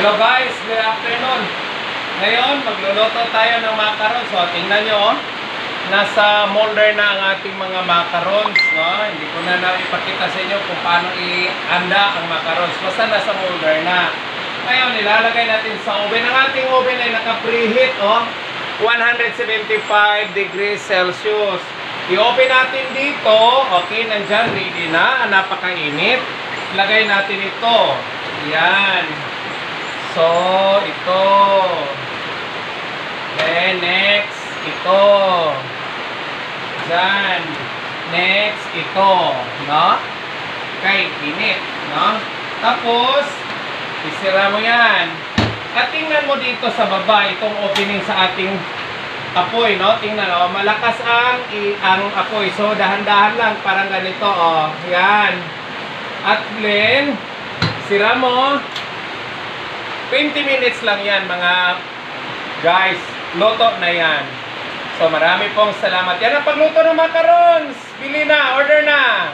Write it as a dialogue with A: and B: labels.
A: Hello guys, good afternoon. Ngayon, magluluto tayo ng macarons. So, tingnan nyo, nasa molder na ang ating mga macarons. No? Hindi ko na ipakita sa inyo kung paano i-anda ang macarons. Basta nasa molder na. Ngayon, ilalagay natin sa oven. Ang ating oven ay naka-preheat, 175 degrees Celsius. I-open natin dito. Okay, nandyan, ready na. Napakainit. Lagay natin ito. Yan. So, ito. Then, next, ito. Diyan. Next, ito. No? Okay, init. No? Tapos, isira mo yan. At tingnan mo dito sa baba, itong opening sa ating apoy, no? Tingnan, malakas ang apoy. So, dahan-dahan lang, parang ganito, Yan. At then, sira mo. 20 minutes lang yan, mga guys. Luto na yan. So, marami pong salamat. Yan ang pagluto ng macarons. Bili na, order na.